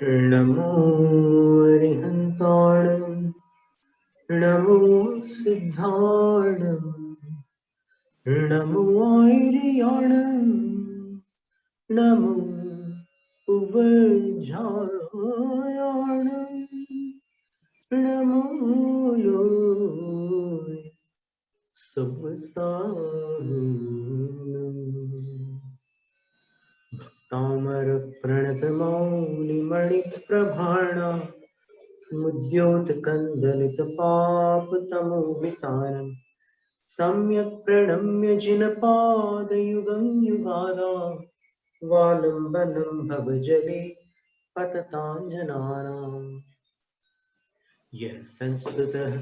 नमो अरिहन्ताण नमो सिद्धाण नमो आयर्याण नमो उवझायाण नमो लोय तामर प्रणतमौलिमणिप्रभाणा मुद्योतकन्दलितपापतमोहितारम् सम्यक् प्रणम्य जिनपादयुगं युगादा वालम्बनं भवजले पतताञ्जनानाम् यः संस्कृतः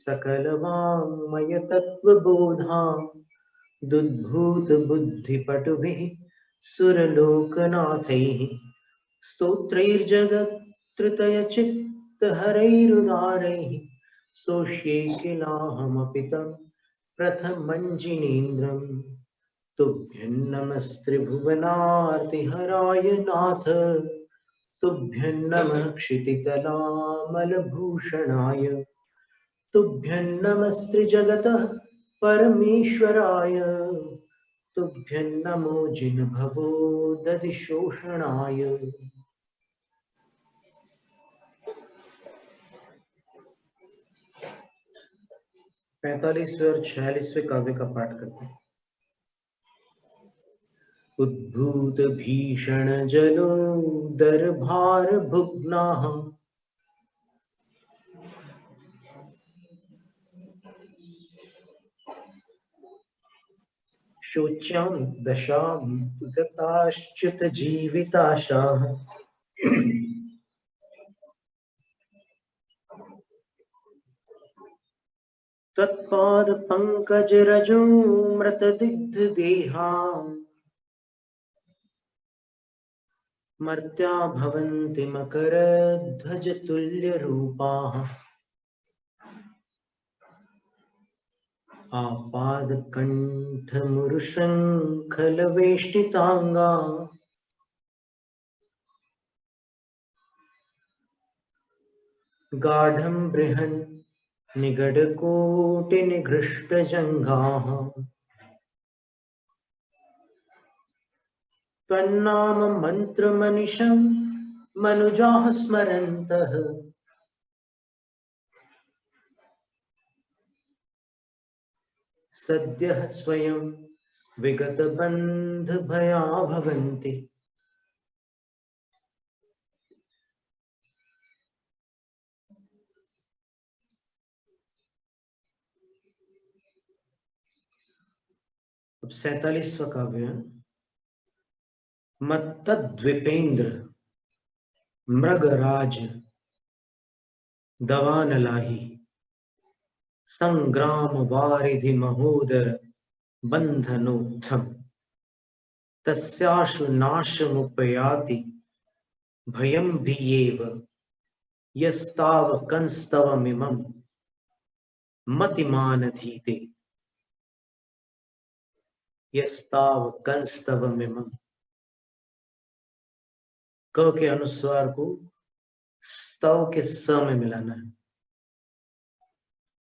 सकलवाङ्मयतत्त्वबोधां दुद्भूतबुद्धिपटुभिः सुरलोकनाथैः स्तोत्रैर्जगत्कृतयचित्तहरैरुदारैः स्तोष्ये किलाहमपि तं प्रथमञ्जिनीन्द्रम् तुभ्यं नमस्त्रिभुवनार्तिहराय नाथ तुभ्यं नमः क्षितितलामलभूषणाय तुभ्यं नमस्त्रिजगतः परमेश्वराय तुभ्यं नमो जिनभवो दधिशोषणाय। 45वें और 46वें काव्य का पाठ करते हैं। उद्भूत भीषण जलो दरभार भुग्नाः शोच्यां दशां गताश्च्युत जीविताशाः तत्पाद पंकज रजो मृतदिग्ध देहा मर्त्या भवन्ति मकरध्वज तुल्य रूपाः आपाद कंठ मुरुशंखल वेष्टितांगा गाढ़ं बृहन् निगडकोटि निघृष्ट जंघाः तन्नाम मंत्र मनिषं मनुजाः स्मरन्तः सद्यः स्वयं विगत बंध भया भवन्ति। अब 47वां काव्य मत्तद्विपेन्द्र मृगराज दवानलाही संग्राम वारिधि महोदर बंधनोत्थम तस्याशु नाशमुपयाति भयं भीयेव यस्ताव कंस्तवमिमं मतिमानधीते यस्ताव कंस्तवमिमं। क के अनुस्वार को स्तव के स में मिलाना है।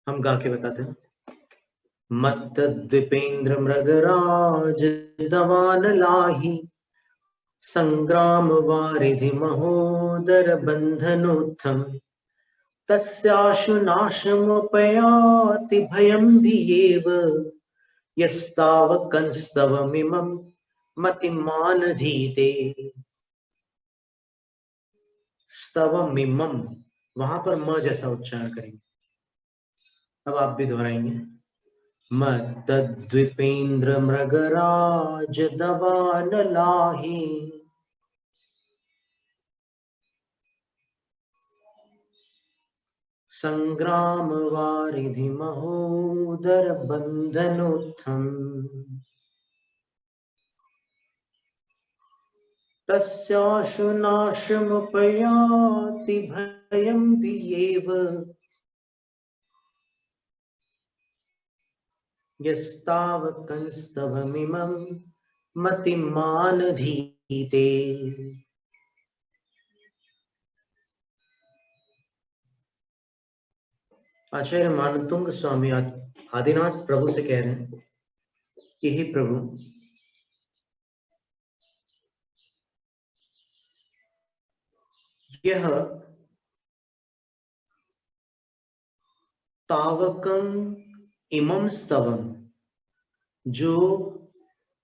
हम गा के बताते हैं। मत्तद्विपेन्द्र मृगराज दवान लाही संग्राम वारिधि महोदर बंधनोत्थम तस्याशु नाशमुपयाति भयं भीयेव यस्ताव कंस्तवमिमं मतिमानधीते। स्तवमिमं वहां पर म जैसा उच्चारण करेंगे। अब आप भी दोहराएंगे। मत्तद्विपेन्द्र मृगराज दवान लाही संग्राम वारिधि महोदर बंधनोत्थम तस्याशु नाशमुपयाति भयं भीयेव यस्ताव कंस्तवमिमं मतिमानधीते। आचार्य मानतुंग स्वामी आदिनाथ प्रभु से कह रहे हैं कि हे प्रभु, यह तावकम इमम स्तवम, जो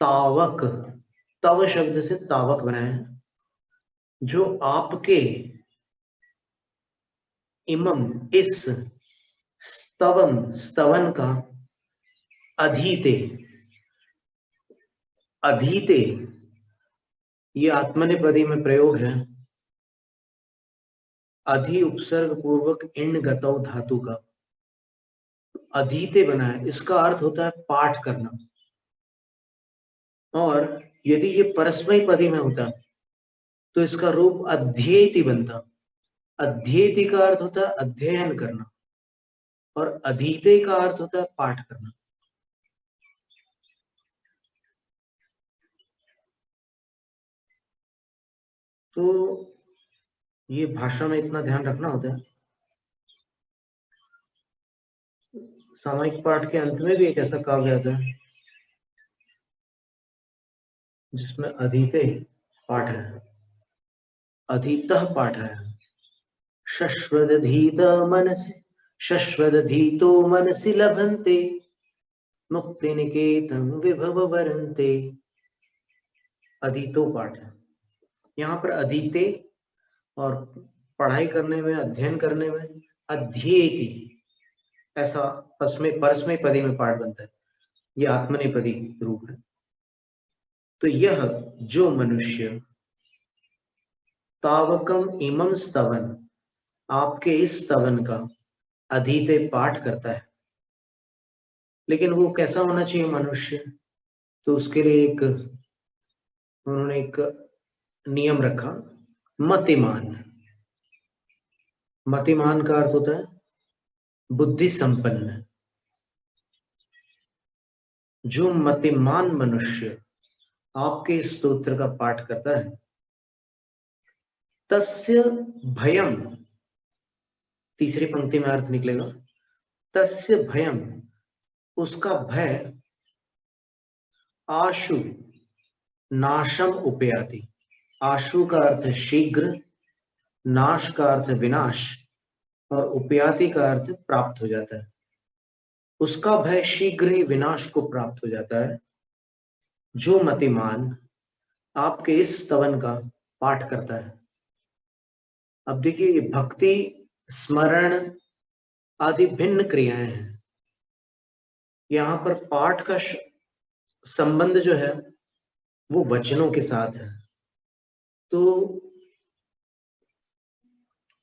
तावक, तव शब्द से तावक बनाए, जो आपके इमम इस स्तवम स्तवन का अधीते, अधीते ये आत्मनेपदी में प्रयोग है, अधि उपसर्ग पूर्वक इण गतौ धातु का अधीते बना है। इसका अर्थ होता है पाठ करना, और यदि ये परस्मयी पदी में होता तो इसका रूप अध्येति बनता। अध्येति का अर्थ होता है अध्ययन करना, और अधीते का अर्थ होता है पाठ करना। तो ये भाषा में इतना ध्यान रखना होता है। सामायिक पाठ के अंत में भी एक ऐसा काव्य आता है जिसमें अधीते पाठ है, अधीतः पाठ है। शश्वदधीत मनसि, शश्वदधीतो मनसि लभन्ते मुक्ति निकेतन विभव वरन्ते। अधीतो पाठ है। यहाँ पर अधीते और पढ़ाई करने में, अध्ययन करने में अध्येति, ऐसा परस्मय पदी में पाठ बनता है। ये आत्मनेपदी रूप है। तो यह जो मनुष्य तावकम इमम स्तवन, आपके इस स्तवन का अधीते पाठ करता है, लेकिन वो कैसा होना चाहिए मनुष्य? तो उसके लिए उन्होंने एक नियम रखा, मतिमान। मतिमान का अर्थ होता है बुद्धि संपन्न। जो मतिमान मनुष्य आपके स्तोत्र का पाठ करता है, तस्य भयम, तीसरी पंक्ति में अर्थ निकलेगा, तस्य भयम, उसका भय, आशु नाशम उपयाति। आशु का अर्थ शीघ्र, नाश का अर्थ विनाश, और उपयाति का अर्थ प्राप्त हो जाता है। उसका भय शीघ्र ही विनाश को प्राप्त हो जाता है जो मतिमान आपके इस स्तवन का पाठ करता है। अब देखिए, ये भक्ति, स्मरण आदि भिन्न क्रियाएं हैं। यहाँ पर पाठ का संबंध जो है वो वचनों के साथ है। तो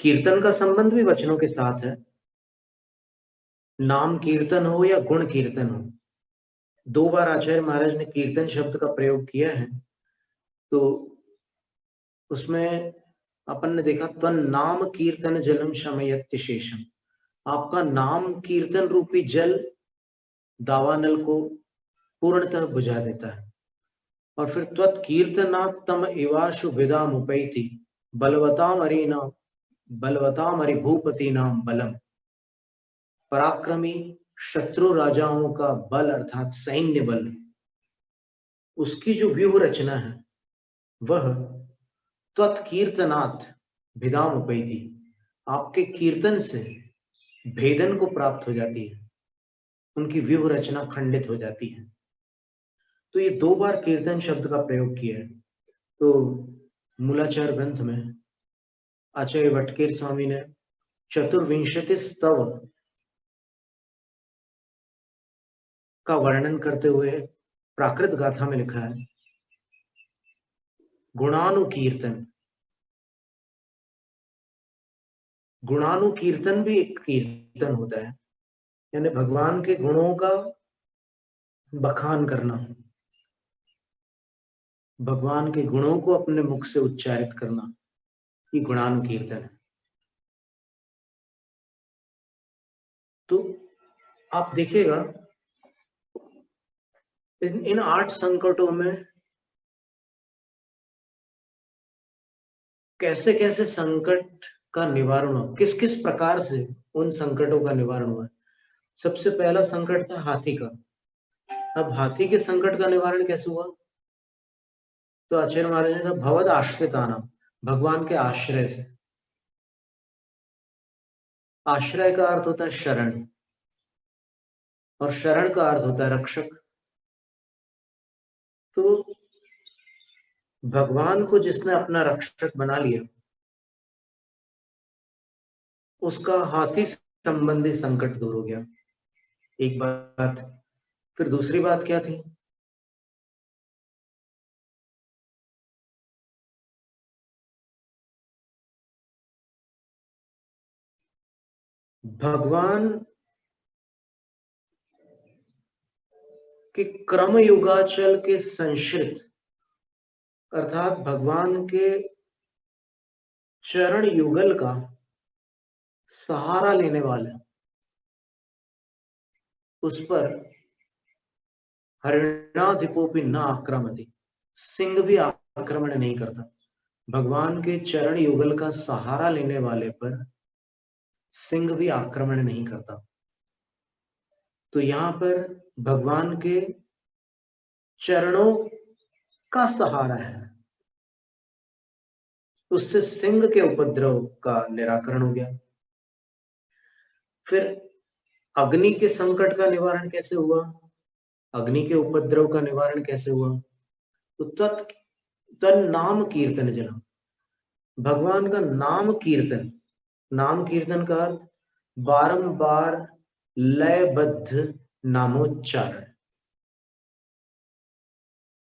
कीर्तन का संबंध भी वचनों के साथ है। नाम कीर्तन हो या गुण कीर्तन हो, 2 बार आचार्य महाराज ने कीर्तन शब्द का प्रयोग किया है। तो उसमें अपन ने देखा, त्वं नाम कीर्तन जलम शमयत्य शेषम, आपका नाम कीर्तन रूपी जल दावानल को पूर्णतः बुझा देता है। और फिर त्वत् कीर्तनात् तम इवाशु विदाम उपैति बलवताम अरीना, बलवताम अरि भूपति नाम बलम। पराक्रमी शत्रु राजाओं का बल अर्थात सैन्य बल, उसकी जो व्यूह रचना है वह त्वत्कीर्तनात् भिदाम उपैति, आपके कीर्तन से भेदन को प्राप्त हो जाती है, उनकी व्यूह रचना खंडित हो जाती है। तो ये 2 बार कीर्तन शब्द का प्रयोग किया है। तो मूलाचार ग्रंथ में आचार्य वटकेर स्वामी ने चतुर्विंशति स्तव का वर्णन करते हुए प्राकृत गाथा में लिखा है, गुणानुकीर्तन। गुणानुकीर्तन भी एक कीर्तन होता है, यानी भगवान के गुणों का बखान करना, भगवान के गुणों को अपने मुख से उच्चारित करना, ये गुणानुकीर्तन है। तो आप देखिएगा, इन 8 संकटों में कैसे कैसे संकट का निवारण हुआ, किस किस प्रकार से उन संकटों का निवारण हुआ। सबसे पहला संकट था हाथी का। अब हाथी के संकट का निवारण कैसे हुआ? तो आचार्य महाराज ने कहा भगवद आश्रिताना, भगवान के आश्रय से। आश्रय का अर्थ होता है शरण, और शरण का अर्थ होता है रक्षक। तो भगवान को जिसने अपना रक्षक बना लिया, उसका हाथी संबंधी संकट दूर हो गया। एक बात। फिर दूसरी बात क्या थी? भगवान के क्रम युगाचल के संश्रित, अर्थात भगवान के चरण युगल का सहारा लेने वाला, उस पर हरिणाधिपोपि न आक्रमति, सिंह भी आक्रमण नहीं करता। भगवान के चरण युगल का सहारा लेने वाले पर सिंह भी आक्रमण नहीं करता। तो यहां पर भगवान के चरणों का सहारा है, उससे सिंह के उपद्रव का निराकरण हो गया। फिर अग्नि के संकट का निवारण कैसे हुआ? अग्नि के उपद्रव का निवारण कैसे हुआ? तो तन नाम कीर्तन जना, भगवान का नाम कीर्तन। नाम कीर्तन का अर्थ बारंबार लयबद्ध नामोच्चारण।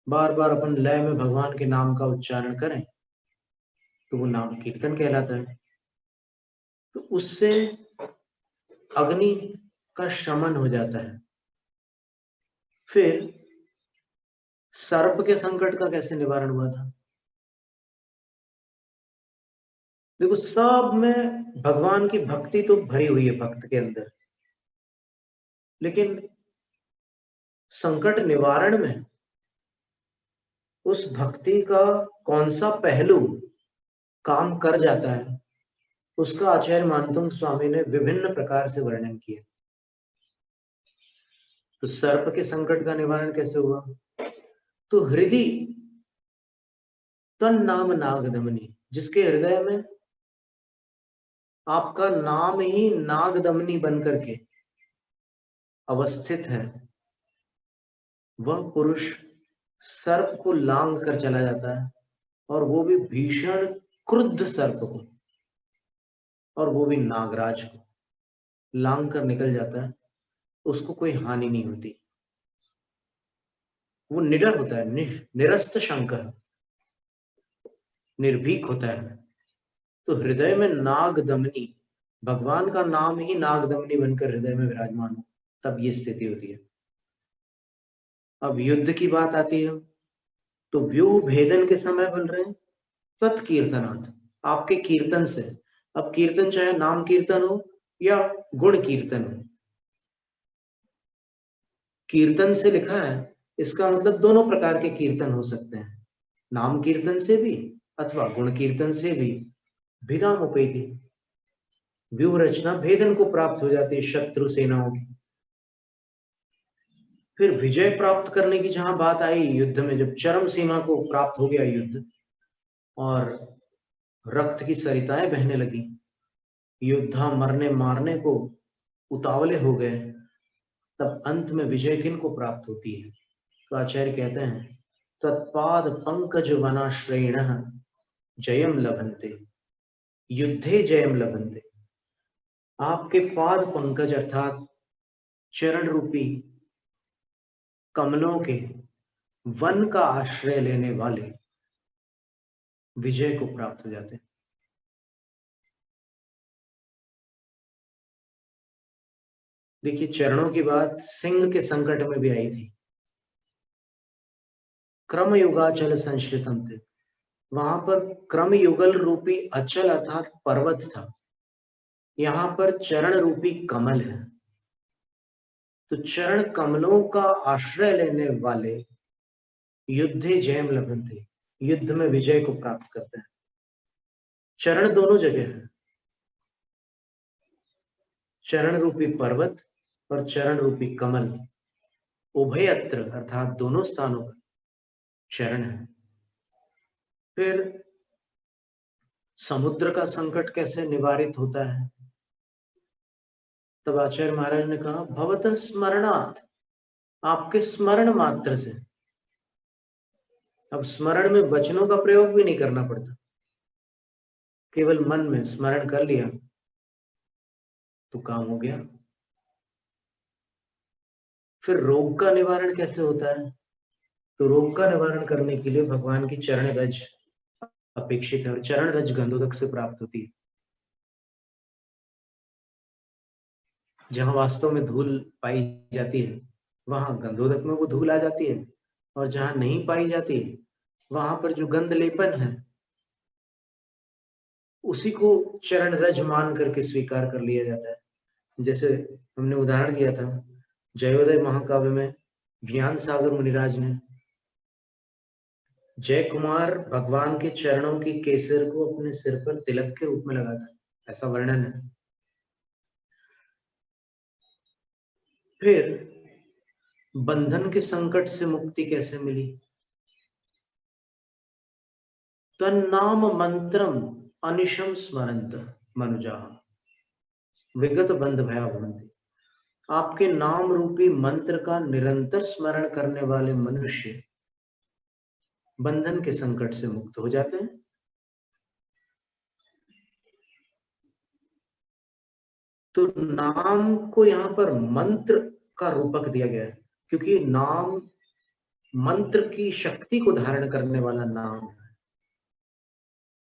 बार बार अपन लय में भगवान के नाम का उच्चारण करें तो वो नाम कीर्तन कहलाता है। तो उससे अग्नि का शमन हो जाता है। फिर सर्प के संकट का कैसे निवारण हुआ था? देखो, सब में भगवान की भक्ति तो भरी हुई है भक्त के अंदर, लेकिन संकट निवारण में उस भक्ति का कौन सा पहलू काम कर जाता है, उसका आचार्य मानतुंग स्वामी ने विभिन्न प्रकार से वर्णन किया। तो सर्प के संकट का निवारण कैसे हुआ? तो हृदय तन नाम नागदमनी, जिसके हृदय में आपका नाम ही नागदमनी बनकर के अवस्थित है, वह पुरुष सर्प को लांग कर चला जाता है, और वो भी भीषण क्रुद्ध सर्प को, और वो भी नागराज को लांग कर निकल जाता है। उसको कोई हानि नहीं होती, वो निडर होता है, निरस्त शंकर, निर्भीक होता है। तो हृदय में नागदमनी, भगवान का नाम ही नागदमनी बनकर हृदय में विराजमान हो, तब ये स्थिति होती है। अब युद्ध की बात आती है, तो व्यूह भेदन के समय बोल रहे हैं तत्कीर्तनाथ, आपके कीर्तन से। अब कीर्तन चाहे नाम कीर्तन हो या गुण कीर्तन हो, कीर्तन से लिखा है, इसका मतलब दोनों प्रकार के कीर्तन हो सकते हैं, नाम कीर्तन से भी अथवा गुण कीर्तन से भी। भिदाम उपेति, व्यूह रचना भेदन को प्राप्त हो जाती है शत्रु सेनाओं की। फिर विजय प्राप्त करने की जहां बात आई युद्ध में, जब चरम सीमा को प्राप्त हो गया युद्ध और रक्त की सरिताएं बहने लगी, योद्धा मरने मारने को उतावले हो गए, तब अंत में विजय किन को प्राप्त होती है? तो आचार्य कहते हैं तत्पाद पंकज वनाश्रयण जयम लभन्ते, युद्धे जयम लभन्ते। आपके पाद पंकज अर्थात चरण रूपी कमलों के वन का आश्रय लेने वाले विजय को प्राप्त हो जाते हैं। देखिए, चरणों की बात सिंह के संकट में भी आई थी। क्रम युगाचल संश्रितम थे, वहां पर क्रम युगल रूपी अचल अर्थात पर्वत था, यहां पर चरण रूपी कमल है। तो चरण कमलों का आश्रय लेने वाले युद्धे जयम लभन्ते, युद्ध में विजय को प्राप्त करते हैं। चरण दोनों जगह है, चरण रूपी पर्वत और चरण रूपी कमल उभयत्र अर्थात दोनों स्थानों पर चरण है। फिर समुद्र का संकट कैसे निवारित होता है? तब आचार्य महाराज ने कहा भवतः स्मरणात्, आपके स्मरण मात्र से। अब स्मरण में वचनों का प्रयोग भी नहीं करना पड़ता, केवल मन में स्मरण कर लिया तो काम हो गया। फिर रोग का निवारण कैसे होता है? तो रोग का निवारण करने के लिए भगवान की चरण रज अपेक्षित है और चरण रज गंधोदक से प्राप्त होती है। जहां वास्तव में धूल पाई जाती है वहां गंधोदक में वो धूल आ जाती है, और जहां नहीं पाई जाती वहां पर जो गंध लेपन है उसी को चरण रज मान करके स्वीकार कर लिया जाता है। जैसे हमने उदाहरण दिया था जयोदय महाकाव्य में ज्ञान सागर मुनिराज ने जय कुमार भगवान के चरणों की केसर को अपने सिर पर तिलक के रूप में लगाता, ऐसा वर्णन है। फिर बंधन के संकट से मुक्ति कैसे मिली? तन्नाम मंत्रम अनिशम स्मरंत मनुजा विगत बंध भया भवन्ति। आपके नाम रूपी मंत्र का निरंतर स्मरण करने वाले मनुष्य बंधन के संकट से मुक्त हो जाते हैं। तो नाम को यहाँ पर मंत्र का रूपक दिया गया है, क्योंकि नाम मंत्र की शक्ति को धारण करने वाला नाम है,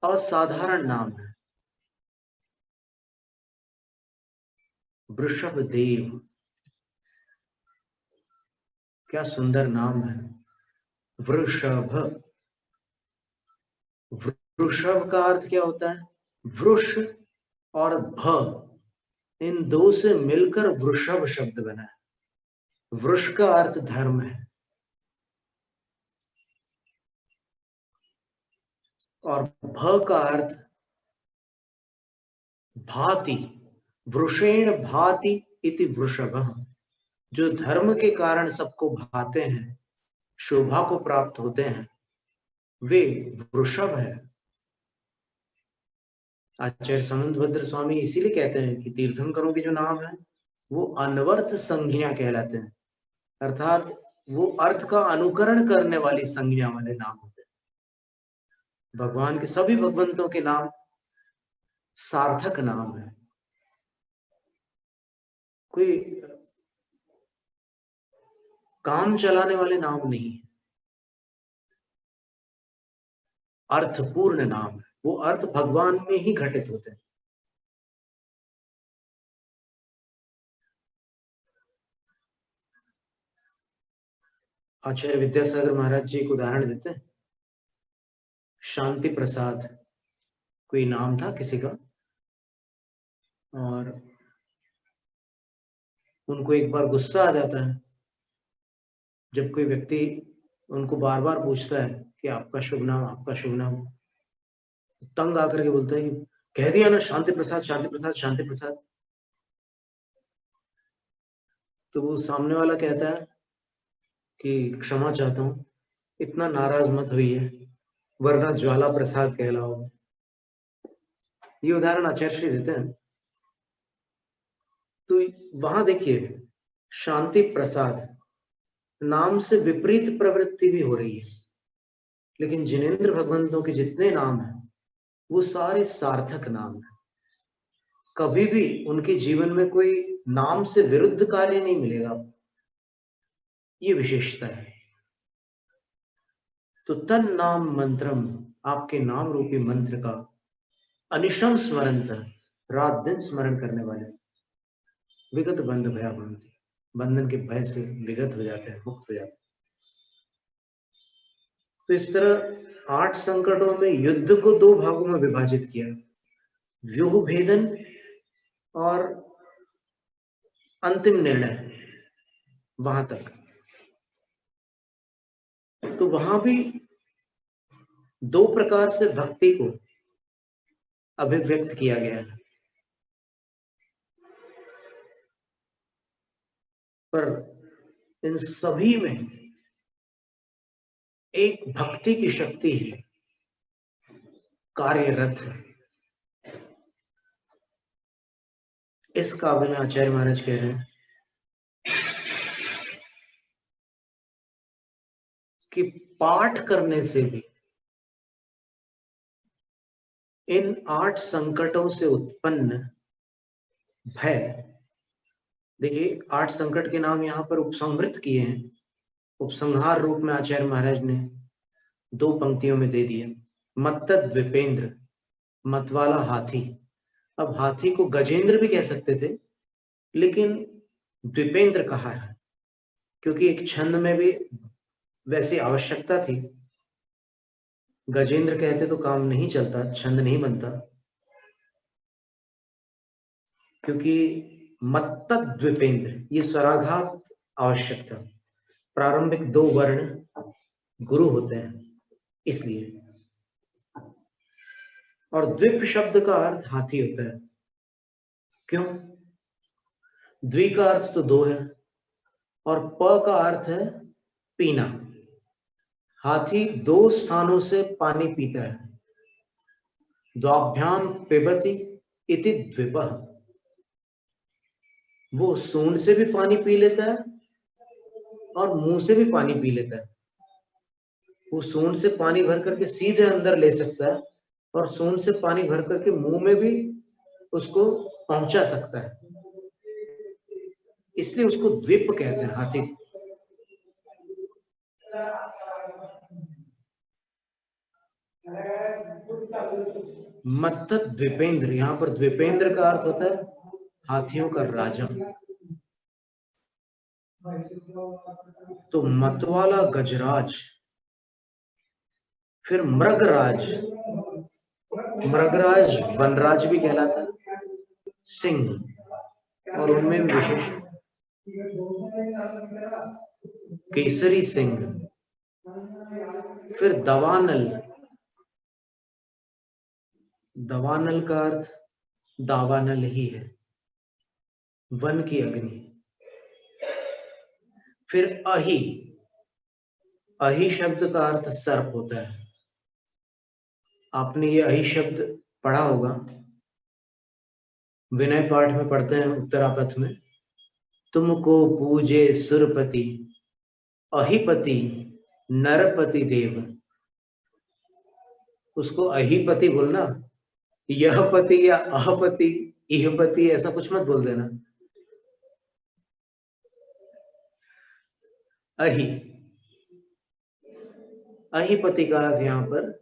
असाधारण नाम है। वृषभ देव, क्या सुंदर नाम है। वृषभ, वृषभ का अर्थ क्या होता है? वृष और भ, इन दो से मिलकर वृषभ शब्द बना है। वृष का अर्थ धर्म है और भ का अर्थ भाति, वृषेण भाति इति वृषभः, जो धर्म के कारण सबको भाते हैं, शोभा को प्राप्त होते हैं, वे वृषभ है। आचार्य समंतभद्र स्वामी इसीलिए कहते हैं कि तीर्थंकरों के जो नाम है वो अनवर्थ संज्ञा कहलाते हैं, अर्थात वो अर्थ का अनुकरण करने वाली संज्ञा वाले नाम होते हैं। भगवान के सभी भगवंतों के नाम सार्थक नाम है, कोई काम चलाने वाले नाम नहीं है, अर्थपूर्ण नाम है। वो अर्थ भगवान में ही घटित होते हैं। आचार्य विद्यासागर महाराज जी एक उदाहरण देते हैं। शांति प्रसाद कोई नाम था किसी का, और उनको एक बार गुस्सा आ जाता है जब कोई व्यक्ति उनको बार बार पूछता है कि आपका शुभ नाम, आपका शुभ नाम। तंग आकर के बोलते हैं कि कह दिया ना शांति प्रसाद, शांति प्रसाद, शांति प्रसाद। तो वो सामने वाला कहता है कि क्षमा चाहता हूं, इतना नाराज मत होइए वरना ज्वाला प्रसाद कहलाओ। ये उदाहरण आचार्य श्री देते हैं। तो वहां देखिए शांति प्रसाद नाम से विपरीत प्रवृत्ति भी हो रही है, लेकिन जिनेंद्र भगवंतों के जितने नाम हैं वो सारे सार्थक नाम हैं। कभी भी उनके जीवन में कोई नाम से विरुद्ध कार्य नहीं मिलेगा, ये विशेषता है। तो तन नाम मंत्रम, आपके नाम रूपी मंत्र का अनिशम स्मरण, रात दिन स्मरण करने वाले विगत बंध भया भवन्ति, बंधन के भय से विगत हो जाते हैं, मुक्त हो जाते हैं। तो इस तरह 8 संकटों में युद्ध को 2 भागों में विभाजित किया, व्यूह भेदन और अंतिम निर्णय, वहां तक। तो वहां भी 2 प्रकार से भक्ति को अभिव्यक्त किया गया है। पर इन सभी में एक भक्ति की शक्ति है, कार्यरत है। इस काव्य में आचार्य महाराज कह रहे हैं कि पाठ करने से भी इन 8 संकटों से उत्पन्न भय, देखिए 8 संकट के नाम यहाँ पर उपसंहृत किए हैं, उपसंहार रूप में आचार्य महाराज ने 2 पंक्तियों में दे दिए। मत्तद द्विपेंद्र, मतवाला हाथी। अब हाथी को गजेंद्र भी कह सकते थे, लेकिन द्विपेंद्र कहा है क्योंकि एक छंद में भी वैसी आवश्यकता थी। गजेंद्र कहते तो काम नहीं चलता, छंद नहीं बनता, क्योंकि मत्तद द्विपेंद्र ये स्वराघात आवश्यक था। प्रारंभिक 2 वर्ण गुरु होते हैं इसलिए। और द्विप शब्द का अर्थ हाथी होता है। क्यों? द्वि का अर्थ तो 2 है और प का अर्थ है पीना। हाथी 2 स्थानों से पानी पीता है। द्वाभ्याम पिबति इति द्विपः, वो सूंड से भी पानी पी लेता है और मुंह से भी पानी पी लेता है। वो सूंड से पानी भर करके सीधे अंदर ले सकता है और सूंड से पानी भर करके मुंह में भी उसको पहुंचा सकता है, इसलिए उसको द्वीप कहते हैं हाथी। मत्त द्विपेंद्र, यहाँ पर द्विपेंद्र का अर्थ होता है हाथियों का राजा। तो मतवाला गजराज, फिर मृगराज, मृगराज वनराज भी कहलाता है, सिंह और उनमें विशेष केसरी सिंह। फिर दवानल, दवानल का अर्थ दावानल ही है, वन की अग्नि। फिर अहि, अहि शब्द का अर्थ सर्प होता है। आपने ये अहि शब्द पढ़ा होगा, विनय पाठ में पढ़ते हैं उत्तरापथ में, तुमको पूजे सुरपति अहिपति नरपति देव। उसको अहिपति बोलना, यह पति या अहपति इहपति ऐसा कुछ मत बोल देना। अहि, अहिपति का अर्थ यहां पर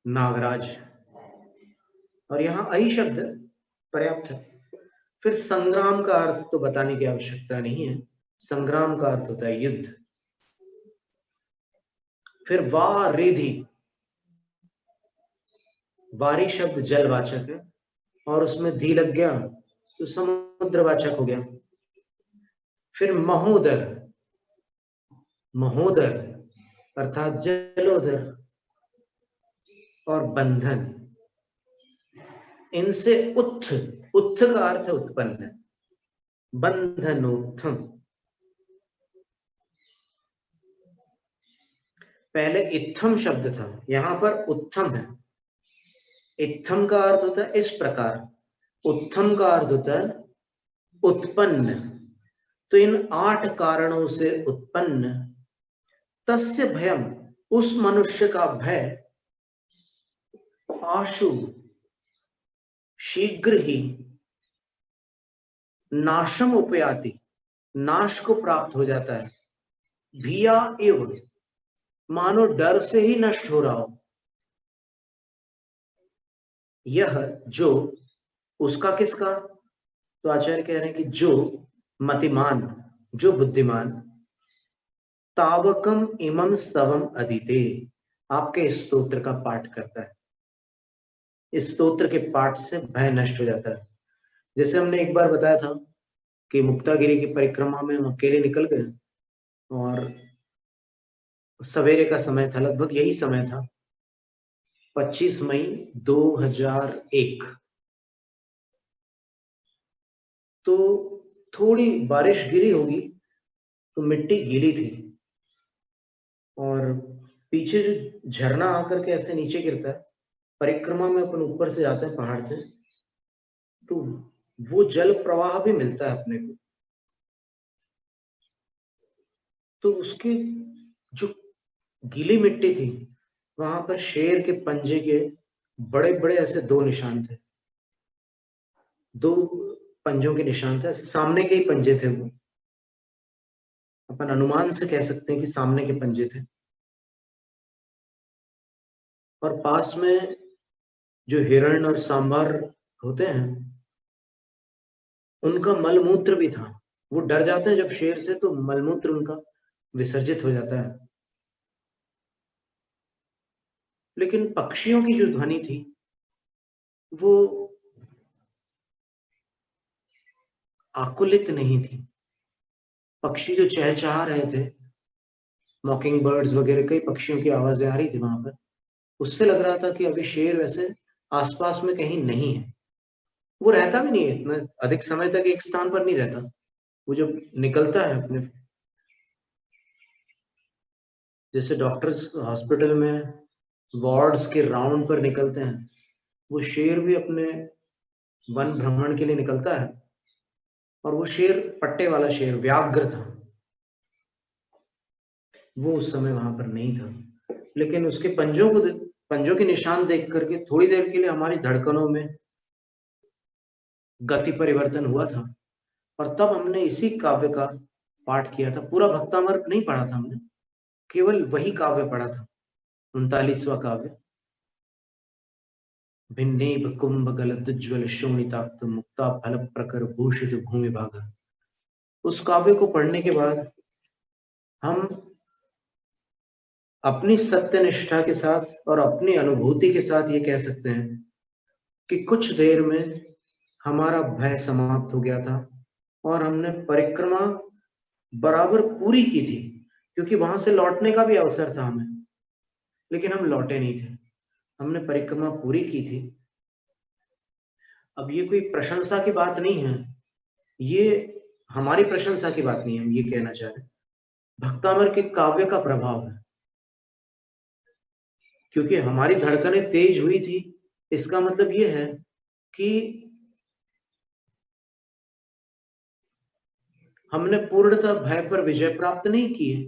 नागराज, और यहां अहि शब्द पर्याप्त है। फिर संग्राम का अर्थ तो बताने की आवश्यकता नहीं है, संग्राम का अर्थ होता है युद्ध। फिर वारिधि, वारी शब्द जलवाचक है और उसमें धी लग गया तो समुद्रवाचक हो गया। फिर महोदर, महोदर अर्थात जलोदर, और बंधन, इनसे उत्थ, उत्थ का अर्थ है उत्पन्न, बंधनोत्थम। पहले इत्थम शब्द था, यहां पर उत्थम है। इत्थम का अर्थ होता है इस प्रकार, उत्थम का अर्थ होता है उत्पन्न। तो इन 8 कारणों से उत्पन्न तस्य भयम, उस मनुष्य का भय, आशु शीघ्र ही, नाशम उपयाति, नाश को प्राप्त हो जाता है, भिया एव, मानो डर से ही नष्ट हो रहा हो। यह जो, उसका किसका? तो आचार्य कह रहे हैं कि जो मतिमान, जो बुद्धिमान, तावकम इमं स्तवम अदिते, आपके स्तोत्र का पाठ करता है। इस स्तोत्र के पाठ से भय नष्ट हो जाता है। जैसे हमने एक बार बताया था कि मुक्तागिरी की परिक्रमा में हम अकेले निकल गए और सवेरे का समय था, लगभग यही समय था, 25 मई 2001। तो थोड़ी बारिश गिरी होगी तो मिट्टी गीली थी, और पीछे जो झरना आकर के ऐसे नीचे गिरता है, परिक्रमा में अपन ऊपर से जाते हैं पहाड़ से, तो वो जल प्रवाह भी मिलता है अपने को। तो उसकी जो गीली मिट्टी थी, वहां पर शेर के पंजे के बड़े बड़े ऐसे दो निशान थे, दो पंजों के निशान थे, सामने के ही पंजे थे वो। अपन अनुमान से कह सकते हैं कि सामने के पंजे थे। और पास में जो हिरण और सांभर होते हैं, उनका मलमूत्र भी था। वो डर जाते हैं जब शेर से, तो मलमूत्र उनका विसर्जित हो जाता है। लेकिन पक्षियों की जो ध्वनि थी वो आकुलित नहीं थी। पक्षी जो चहचहा रहे थे, मॉकिंग बर्ड्स वगैरह कई पक्षियों की आवाजें आ रही थी वहां पर, उससे लग रहा था कि अभी शेर वैसे आसपास में कहीं नहीं है। वो रहता भी नहीं है इतना अधिक समय तक एक स्थान पर नहीं रहता। वो जब निकलता है अपने, जैसे डॉक्टर्स हॉस्पिटल में वार्ड्स के राउंड पर निकलते हैं, वो शेर भी अपने वन भ्रमण के लिए निकलता है। और वो शेर पट्टे वाला शेर व्याघ्र था, वो उस समय वहां पर नहीं था। लेकिन उसके पंजों के निशान देख करके थोड़ी देर के लिए हमारी धड़कनों में गति परिवर्तन हुआ था। और तब हमने इसी काव्य का पाठ किया था। पूरा भक्तामृत नहीं पढ़ा था हमने, केवल वही काव्य पढ़ा था, 39वां काव्य। भिन्नेभ कुंभ गलदज्वल शोणिताक्त मुक्ता फल प्रकर भूषित भूमि भागा। उस काव्य को पढ़ने के बाद हम अपनी सत्यनिष्ठा के साथ और अपनी अनुभूति के साथ ये कह सकते हैं कि कुछ देर में हमारा भय समाप्त हो गया था और हमने परिक्रमा बराबर पूरी की थी। क्योंकि वहां से लौटने का भी अवसर था हमें, लेकिन हम लौटे नहीं थे, हमने परिक्रमा पूरी की थी। अब ये कोई प्रशंसा की बात नहीं है, ये हमारी प्रशंसा की बात नहीं है, हम ये कहना चाह रहे हैं भक्तामर के काव्य का प्रभाव है। क्योंकि हमारी धड़कनें तेज हुई थी, इसका मतलब ये है कि हमने पूर्णतः भय पर विजय प्राप्त नहीं की है,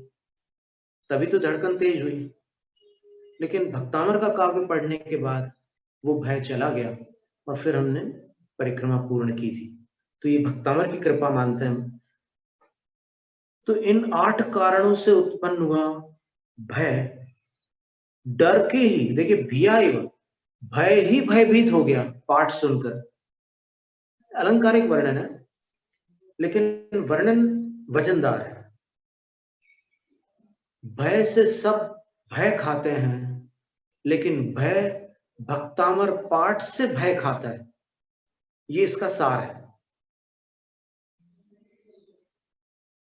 तभी तो धड़कन तेज हुई। लेकिन भक्तामर का काव्य पढ़ने के बाद वो भय चला गया और फिर हमने परिक्रमा पूर्ण की थी। तो ये भक्तामर की कृपा मानते हैं हम। तो इन 8 कारणों से उत्पन्न हुआ भय, डर के ही, देखिए भीआईव, भय ही भयभीत हो गया पाठ सुनकर। अलंकारिक वर्णन है, लेकिन वर्णन वजनदार है। भय से सब भय खाते हैं, लेकिन भय भक्तामर पाठ से भय खाता है, ये इसका सार है।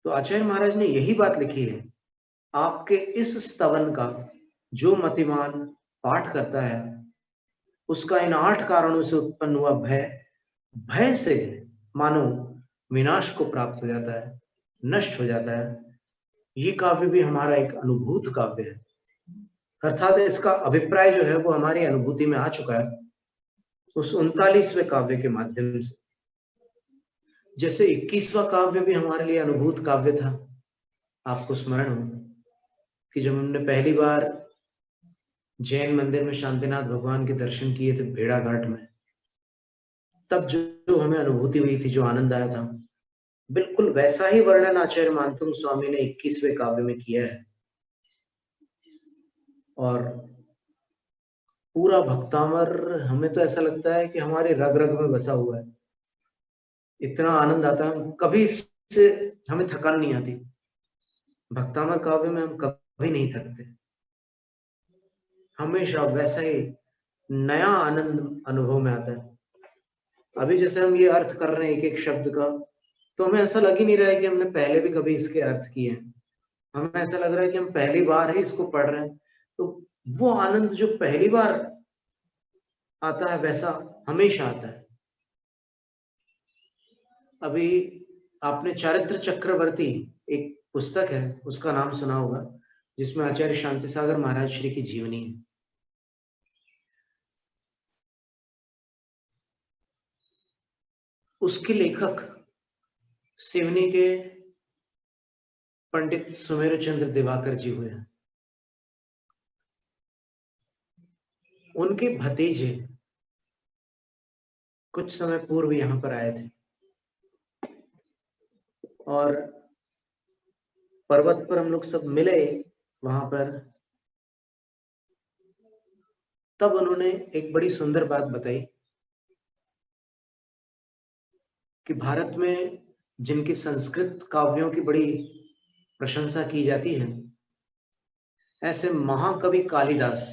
तो आचार्य महाराज ने यही बात लिखी है, आपके इस स्तवन का जो मतिमान पाठ करता है, उसका इन 8 कारणों से उत्पन्न हुआ भय, भय से मानो विनाश को प्राप्त हो जाता है, नष्ट हो जाता है। ये काव्य भी हमारा एक अनुभूत काव्य है, अर्थात इसका अभिप्राय जो है वो हमारी अनुभूति में आ चुका है उस 39वें काव्य के माध्यम से। जैसे 21वां काव्य भी हमारे लिए अनुभूत काव्य था। आपको स्मरण हो कि जब हमने पहली बार जैन मंदिर में शांतिनाथ भगवान के दर्शन किए थे भेड़ा घाट में, तब जो हमें अनुभूति हुई थी, जो आनंद आया था, बिल्कुल वैसा ही वर्णन आचार्य मानतुंग स्वामी ने 21वें काव्य में किया है। और पूरा भक्तामर हमें तो ऐसा लगता है कि हमारे रग रग में बसा हुआ है, इतना आनंद आता है, कभी इससे हमें थकान नहीं आती। भक्तामर काव्य में हम कभी नहीं थकते, हमेशा वैसा ही नया आनंद अनुभव में आता है। अभी जैसे हम ये अर्थ कर रहे हैं एक एक शब्द का, तो हमें ऐसा लग ही नहीं रहा है कि हमने पहले भी कभी इसके अर्थ किए हैं। हमें ऐसा लग रहा है कि हम पहली बार ही इसको पढ़ रहे हैं। तो वो आनंद जो पहली बार आता है, वैसा हमेशा आता है। अभी आपने चारित्र चक्रवर्ती एक पुस्तक है, उसका नाम सुना होगा, जिसमें आचार्य शांति सागर महाराज श्री की जीवनी है। उसके लेखक सिवनी के पंडित सुमेरु चंद्र दिवाकर जी हुए हैं। उनके भतीजे कुछ समय पूर्व यहां पर आए थे और पर्वत पर हम लोग सब मिले वहां पर। तब उन्होंने एक बड़ी सुंदर बात बताई कि भारत में जिनकी संस्कृत काव्यों की बड़ी प्रशंसा की जाती है, ऐसे महाकवि कालिदास,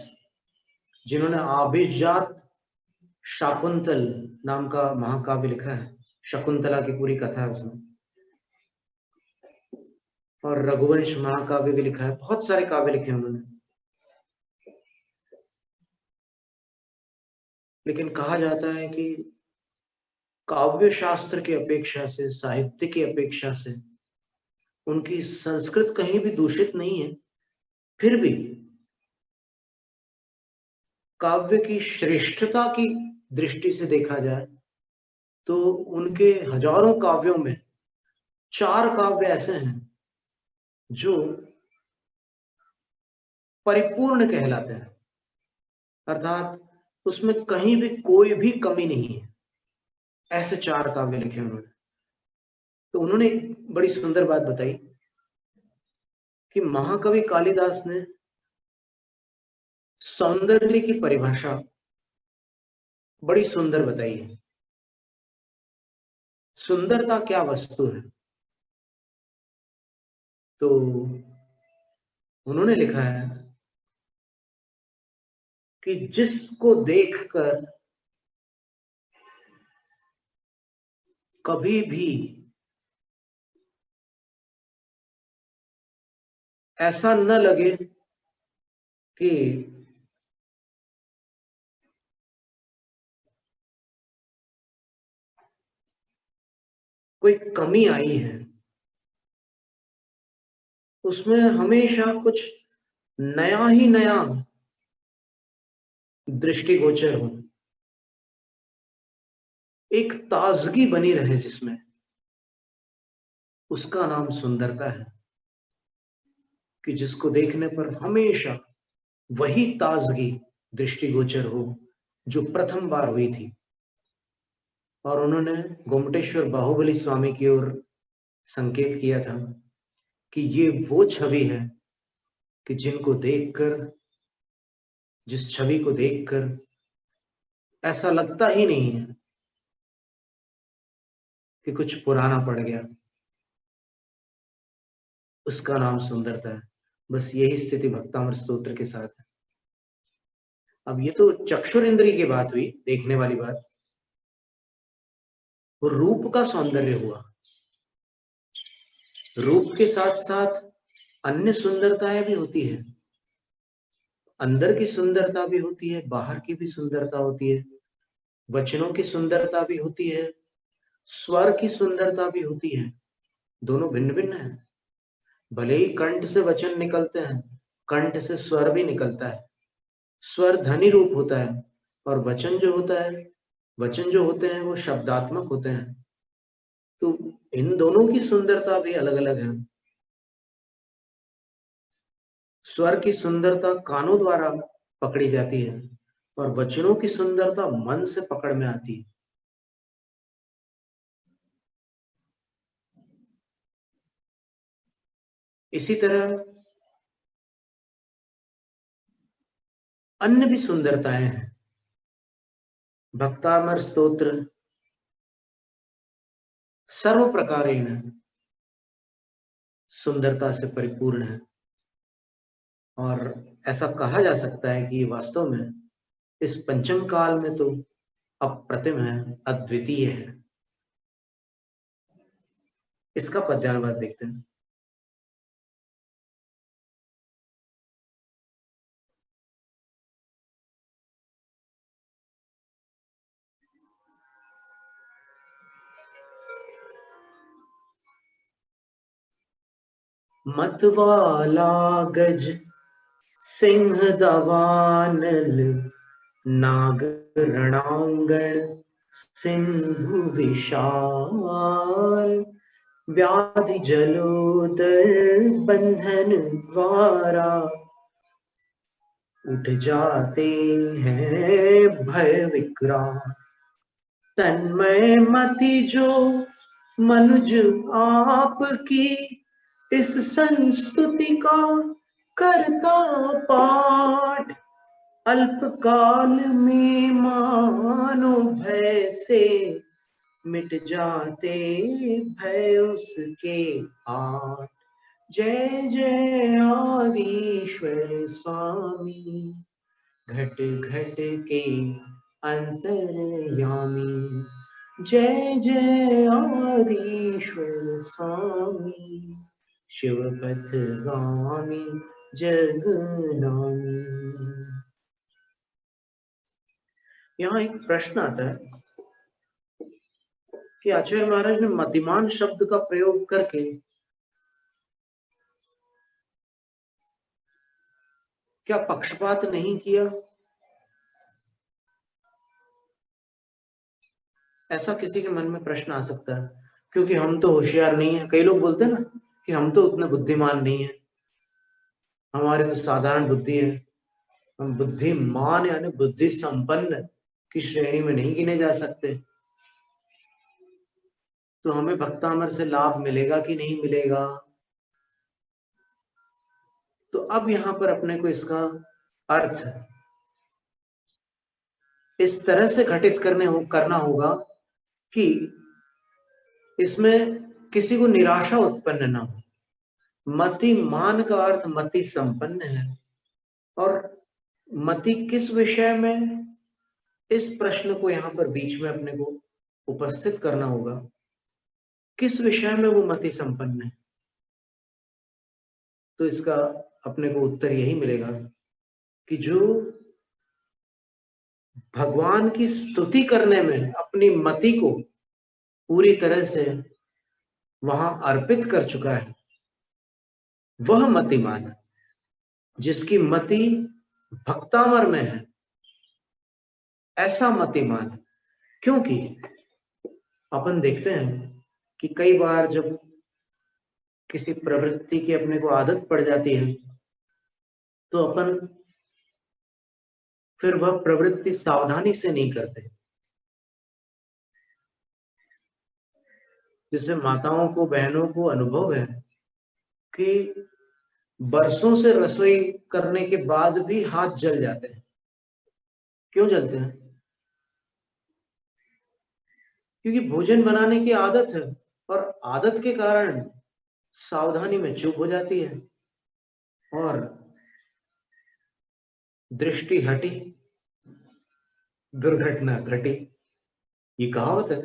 जिन्होंने अभिजात शाकुंतल नाम का महाकाव्य लिखा है, शकुंतला की पूरी कथा है उसमें, और रघुवंश महाकाव्य भी लिखा है, बहुत सारे काव्य लिखे हैं उन्होंने। लेकिन कहा जाता है कि काव्य शास्त्र की अपेक्षा से, साहित्य की अपेक्षा से उनकी संस्कृत कहीं भी दूषित नहीं है। फिर भी काव्य की श्रेष्ठता की दृष्टि से देखा जाए तो उनके हजारों काव्यों में 4 काव्य ऐसे हैं जो परिपूर्ण कहलाते हैं, अर्थात उसमें कहीं भी कोई भी कमी नहीं है। ऐसे 4 काव्य लिखे उन्होंने। तो उन्होंने एक बड़ी सुंदर बात बताई कि महाकवि कालिदास ने सौंदर्य की परिभाषा बड़ी सुंदर बताई है। सुंदरता क्या वस्तु है? तो उन्होंने लिखा है कि जिसको देखकर कभी भी ऐसा न लगे कि कोई कमी आई है, उसमें हमेशा कुछ नया ही नया दृष्टिगोचर हो, एक ताजगी बनी रहे जिसमें, उसका नाम सुंदरता है। कि जिसको देखने पर हमेशा वही ताजगी दृष्टिगोचर हो जो प्रथम बार हुई थी। और उन्होंने गोमटेश्वर बाहुबली स्वामी की ओर संकेत किया था कि ये वो छवि है कि जिनको देखकर, जिस छवि को देखकर ऐसा लगता ही नहीं है कि कुछ पुराना पड़ गया, उसका नाम सुंदरता है। बस यही स्थिति भक्तामृत स्तोत्र के साथ है। अब ये तो चक्षुर इंद्रिय की बात हुई, देखने वाली बात। वो रूप का सौंदर्य हुआ। रूप के साथ साथ अन्य सुंदरताएं भी होती है। अंदर की सुंदरता भी होती है, बाहर की भी सुंदरता होती है, वचनों की सुंदरता भी होती है, स्वर की सुंदरता भी होती है। दोनों भिन्न भिन्न है। भले ही कंठ से वचन निकलते हैं, कंठ से स्वर भी निकलता है। स्वर ध्वनि रूप होता है और वचन जो होता है, वचन जो होते हैं वो शब्दात्मक होते हैं। तो इन दोनों की सुंदरता भी अलग अलग है। स्वर की सुंदरता कानों द्वारा पकड़ी जाती है और वचनों की सुंदरता मन से पकड़ में आती है। इसी तरह अन्य भी सुंदरताएं हैं। भक्तामर स्तोत्र सर्व प्रकारेण सुंदरता से परिपूर्ण है और ऐसा कहा जा सकता है कि वास्तव में इस पंचम काल में तो अप्रतिम है, अद्वितीय है। इसका पद्यानुवाद देखते हैं। मतवाला गज सिंह दवानल नाग रणांगण सिंधु विशाल व्याधि जलोदर बंधन द्वारा उठ जाते हैं भय विक्रांत तन्मय मति जो मनुज आपकी इस संस्तुति का करता पाठ अल्पकाल में मानो भय से मिट जाते भय उसके आठ जय जय आदिश्वर स्वामी घट घट के अंतर्यामी जय जय आदिश्वर स्वामी शिवपथ गामी जगनामी। यहाँ एक प्रश्न आता है कि आचार्य महाराज ने मतिमान शब्द का प्रयोग करके क्या पक्षपात नहीं किया? ऐसा किसी के मन में प्रश्न आ सकता है, क्योंकि हम तो होशियार नहीं है। कई लोग बोलते हैं ना कि हम तो उतने बुद्धिमान नहीं है, हमारे तो साधारण बुद्धि है, हम बुद्धिमान यानी बुद्धि संपन्न की श्रेणी में नहीं गिने जा सकते। तो हमें भक्तामर से लाभ मिलेगा कि नहीं मिलेगा? तो अब यहां पर अपने को इसका अर्थ इस तरह से घटित करना होगा कि इसमें किसी को निराशा उत्पन्न ना हो। मतिमान का अर्थ मति संपन्न है, और मति किस विषय में, इस प्रश्न को यहां पर बीच में अपने को उपस्थित करना होगा। किस विषय में वो मति संपन्न है? तो इसका अपने को उत्तर यही मिलेगा कि जो भगवान की स्तुति करने में अपनी मति को पूरी तरह से वहां अर्पित कर चुका है, वह मतिमान है। जिसकी मति भक्तामर में है, ऐसा मतिमान। क्योंकि अपन देखते हैं कि कई बार जब किसी प्रवृत्ति की अपने को आदत पड़ जाती है, तो अपन फिर वह प्रवृत्ति सावधानी से नहीं करते। जिससे माताओं को, बहनों को अनुभव है कि बरसों से रसोई करने के बाद भी हाथ जल जाते हैं। क्यों जलते हैं? क्योंकि भोजन बनाने की आदत है, और आदत के कारण सावधानी में चूक हो जाती है, और दृष्टि हटी, दुर्घटना घटी। ये कहावत है,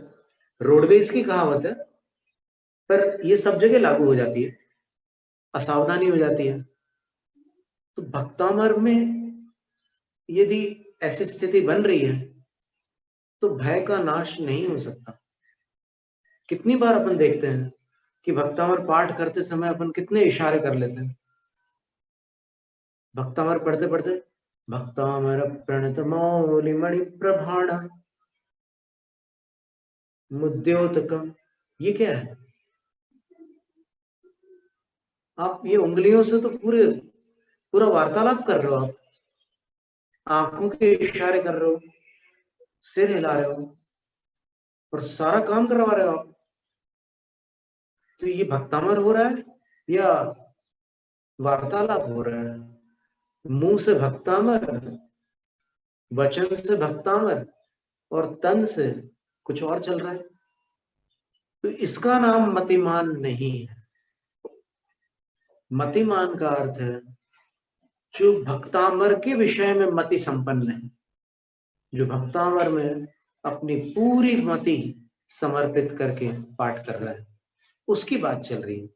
रोडवेज की कहावत है, पर ये सब जगह लागू हो जाती है। असावधानी हो जाती है। तो भक्तामर में यदि ऐसी स्थिति बन रही है, तो भय का नाश नहीं हो सकता। कितनी बार अपन देखते हैं कि भक्तामर पाठ करते समय अपन कितने इशारे कर लेते हैं। भक्तामर पढ़ते पढ़ते भक्तामर प्रणत मौलि मणि प्रभाण मुद्योतकम, ये क्या है? आप ये उंगलियों से तो पूरा वार्तालाप कर रहे हो, आप आंखों के इशारे कर रहे हो, सिर हिला रहे हो, और सारा काम करवा रहे हो आप। तो ये भक्तामर हो रहा है या वार्तालाप हो रहा है? मुंह से भक्तामर, वचन से भक्तामर, और तन से कुछ और चल रहा है। तो इसका नाम मतिमान नहीं है। मतिमान का अर्थ है जो भक्तामर के विषय में मति संपन्न है, जो भक्तामर में अपनी पूरी मति समर्पित करके पाठ कर रहा है, उसकी बात चल रही है।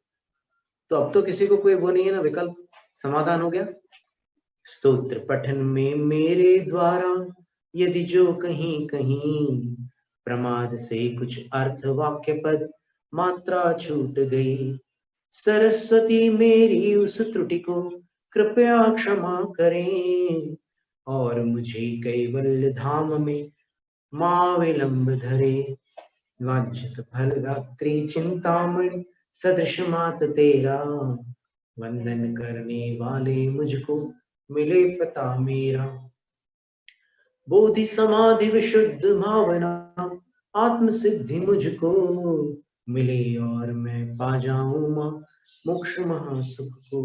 तो अब तो किसी को कोई वो नहीं है ना, विकल्प, समाधान हो गया। स्तोत्र पठन में मेरे द्वारा यदि जो कहीं कहीं प्रमाद से कुछ अर्थ वाक्य पद मात्रा छूट गई, सरस्वती मेरी उस त्रुटि को कृपया क्षमा करें और मुझे कैवल्य धाम में मां विलंब धरे। वांछित फल दात्री चिंतामणि सदृश मात तेरा, वंदन करने वाले मुझको मिले पता मेरा। बोधि समाधि विशुद्ध भावना आत्म सिद्धि मुझको मिले और मैं पा जाऊं मां मोक्ष महासुख को।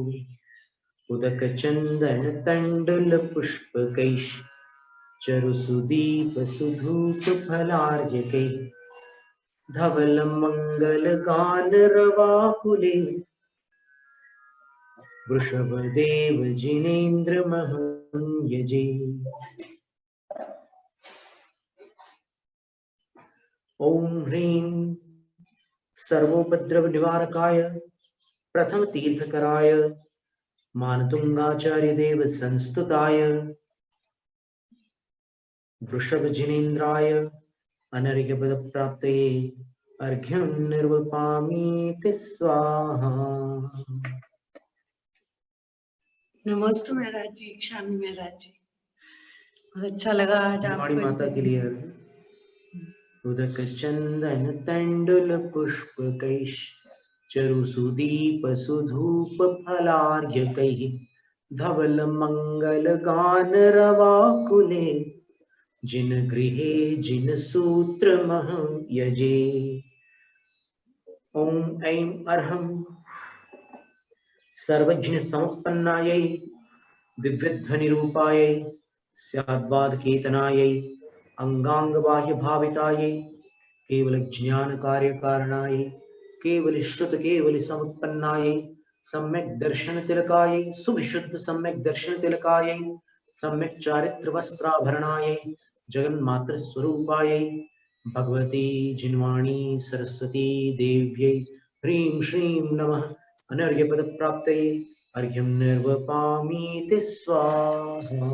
उदक चंदन तंडुल पुष्प कैश चरु सुदीप सुधूप फलार्घ्य कै, धवल मंगल गान रवा कुले, वृषभ देव जिनेन्द्र महं यजे। ओम ह्रीं सर्वोपद्रव निवारकाय प्रथम तीर्थकराय मानतुंगाचार्य देव संस्तुताय वृषभ जिनेन्द्राय अनर्घ्य पद प्राप्तये अर्घ्यं निर्वपामीति स्वाहा। नमस्ते महाराज जी, शामी महाराज जी, बहुत अच्छा लगा आज हमारी आपको। माता के लिए उदक चंदन तंडुल पुष्प कैश चरु सुदीप सुधूप फलार्घ्य कैः, धवल मंगल गान रवा कुले, जिन गृहे जिन सूत्र महं यजे। ओम ऐं अर्हं सर्वज्ञ समुत्पन्नायै दिव्यध्वनिरूपायै स्याद्वादकेतनायै अंगांग बाह्य भावितायै केवल ज्ञान कार्य कारणायै केवल श्रुत केवल समुत्पन्नायै सम्यक दर्शन तिलकायै सुविशुद्ध सम्यक दर्शन तिलकायै सम्यक चारित्र वस्त्राभरणायै जगन्मात्र स्वरूपायै भगवती जिन्वाणी सरस्वती देव्यै ह्रीं श्रीं नमः। अनर्घ्य पद प्राप्तये अर्घ्यं निर्वपामीति स्वाहा।